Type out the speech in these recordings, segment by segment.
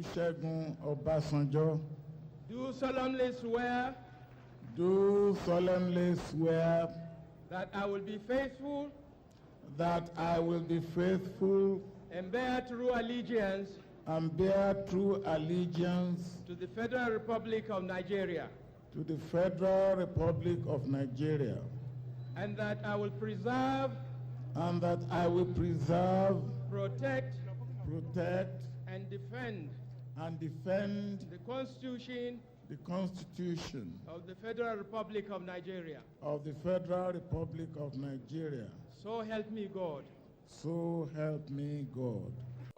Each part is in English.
Olusegun Obasanjo, do solemnly swear that I will be faithful and bear true allegiance to the Federal Republic of Nigeria, and that I will preserve, protect, and defend the Constitution of the Federal Republic of Nigeria. So help me God.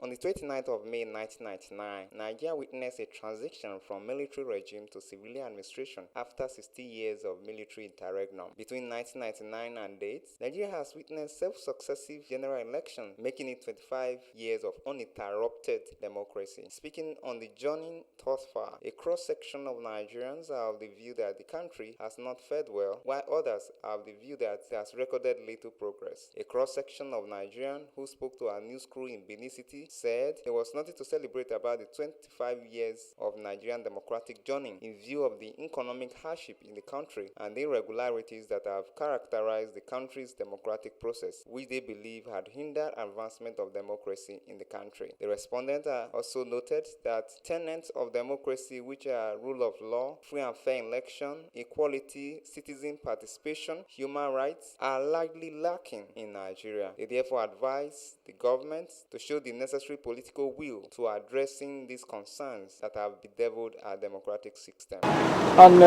On the 29th of May 1999, Nigeria witnessed a transition from military regime to civilian administration after 60 years of military interregnum. Between 1999 and date, Nigeria has witnessed successive general elections, making it 25 years of uninterrupted democracy. Speaking on the journey thus far, a cross-section of Nigerians are of the view that the country has not fared well, while others are of the view that it has recorded little progress. A cross-section of Nigerians who spoke to our news crew in Benin City said there was nothing to celebrate about the 25 years of Nigerian democratic journey in view of the economic hardship in the country and the irregularities that have characterized the country's democratic process, which they believe had hindered advancement of democracy in the country. The respondents also noted that tenets of democracy, which are rule of law, free and fair election, equality, citizen participation, human rights, are largely lacking in Nigeria. They therefore advise the government to show the necessary political will to addressing these concerns that have bedeviled our democratic system. And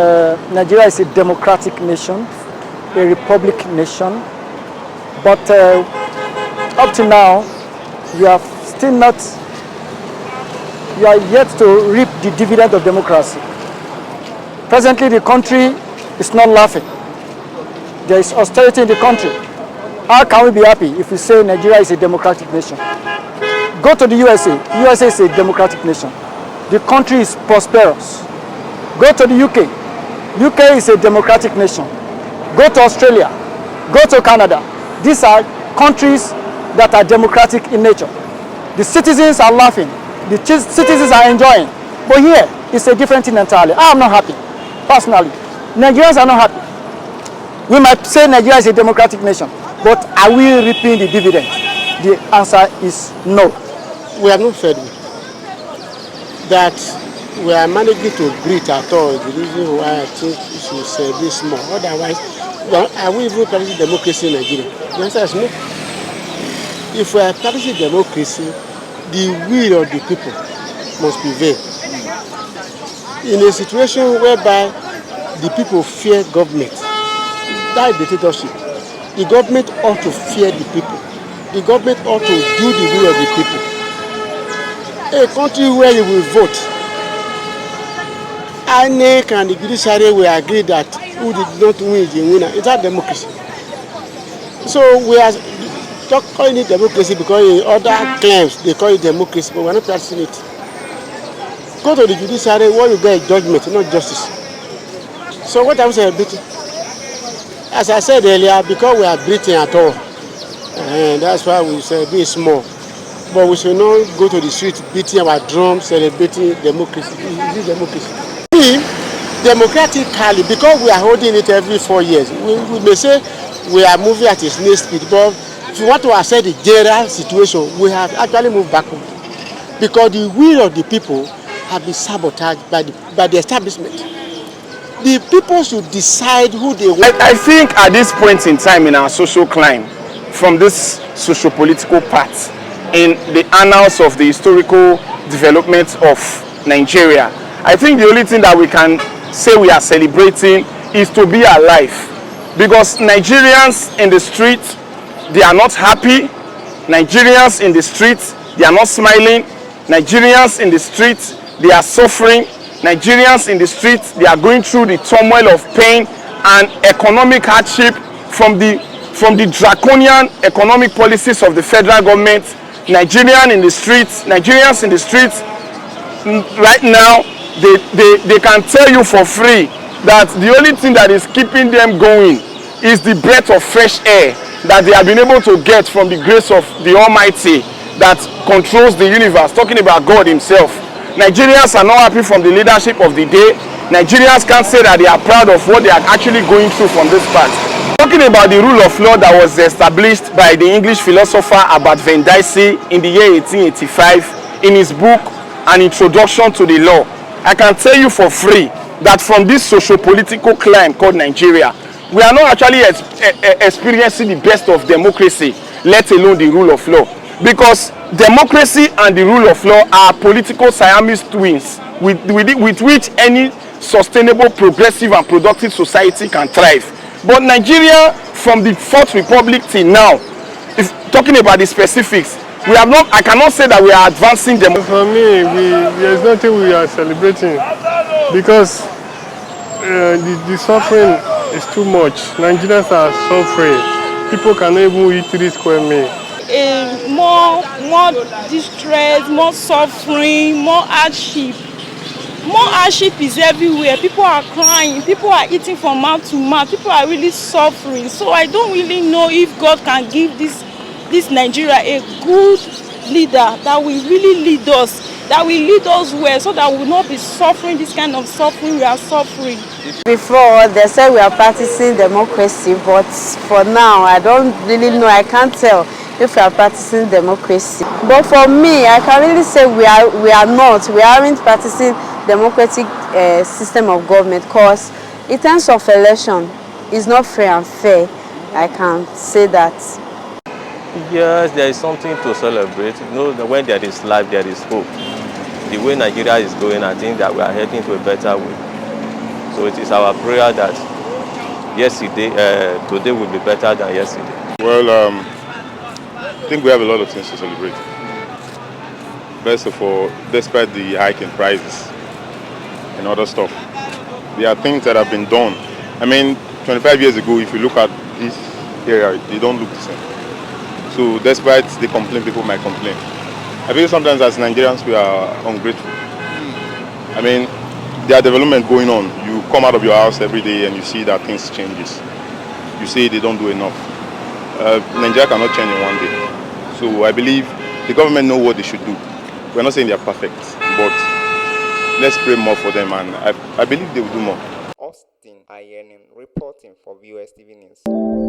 Nigeria is a democratic nation, a republic nation, but up to now, we are yet to reap the dividend of democracy. Presently, the country is not laughing. There is austerity in the country. How can we be happy if we say Nigeria is a democratic nation? Go to the USA. USA is a democratic nation. The country is prosperous. Go to the UK. UK is a democratic nation. Go to Australia. Go to Canada. These are countries that are democratic in nature. The citizens are laughing. The citizens are enjoying. But here, it's a different thing entirely. I am not happy, personally. Nigerians are not happy. We might say Nigeria is a democratic nation, but are we reaping the dividend? The answer is no. We are not fed with that. We are managing to breathe at all. The reason why I think we should say this more. Otherwise, are we even practicing democracy in Nigeria? The answer is no. If we are practicing democracy, the will of the people must prevail. In a situation whereby the people fear government, that is dictatorship. The government ought to fear the people. The government ought to do the will of the people. A country where you will vote, INEC and the judiciary will agree that who did not win is the winner. It's not democracy. So we are calling it democracy because in other claims they call it democracy, but we are not practicing it. Go to the judiciary where you get a judgment, not justice. So what are we celebrating? As I said earlier, because we are breathing at all, and that's why we celebrate small. But we should not go to the street beating our drums, celebrating democracy. This is democracy. Democratically, because we are holding it every 4 years, we may say we are moving at a snail speed, but if you want to assess the general situation, we have actually moved backward. Because the will of the people have been sabotaged by the establishment. The people should decide who they want. I think at this point in time in our social climb, from this socio-political path, in the annals of the historical development of Nigeria, I think the only thing that we can say we are celebrating is to be alive. Because Nigerians in the street, they are not happy. Nigerians in the street, they are not smiling. Nigerians in the street, they are suffering. Nigerians in the street, they are going through the turmoil of pain and economic hardship from the draconian economic policies of the federal government. Nigerians in the streets right now, they can tell you for free that the only thing that is keeping them going is the breath of fresh air that they have been able to get from the grace of the Almighty that controls the universe, talking about God himself. Nigerians are not happy from the leadership of the day. Nigerians can't say that they are proud of what they are actually going through from this part. Talking about the rule of law that was established by the English philosopher Albert Van Dicey in the year 1885 in his book An Introduction to the Law, I can tell you for free that from this socio-political climb called Nigeria, we are not actually experiencing the best of democracy, let alone the rule of law. Because democracy and the rule of law are political Siamese twins with which any sustainable, progressive and productive society can thrive. But Nigeria, from the Fourth Republic till now, if talking about the specifics, we have not, I cannot say that we are advancing them. For me, there is nothing we are celebrating because the suffering is too much. Nigerians are suffering. People cannot even eat 3 square meals. More distress, more suffering, more hardship. More hardship is everywhere. People are crying. People are eating from mouth to mouth. People are really suffering. So I don't really know if God can give this Nigeria a good leader that will really lead us, that will lead us well, so that we will not be suffering this kind of suffering we are suffering. Before, they said we are practicing democracy, but for now, I don't really know. I can't tell if we are practicing democracy. But for me, I can really say we are not. We aren't practicing democratic system of government, because in terms of election, it's not free and fair. I can say that. Yes, there is something to celebrate. You know, when there is life, there is hope. The way Nigeria is going, I think that we are heading to a better way. So it is our prayer that today will be better than yesterday. Well, I think we have a lot of things to celebrate. First of all, despite the hike in prices and other stuff, there are things that have been done. I mean, 25 years ago, if you look at this area, they don't look the same. So despite the complaint, people might complain. I feel sometimes as Nigerians, we are ungrateful. I mean, there are development going on. You come out of your house every day and you see that things changes. You say they don't do enough. Nigeria cannot change in one day. So I believe the government know what they should do. We're not saying they are perfect, but let's pray more for them, and I believe they will do more. Austin Ayenin reporting for VOS TV News.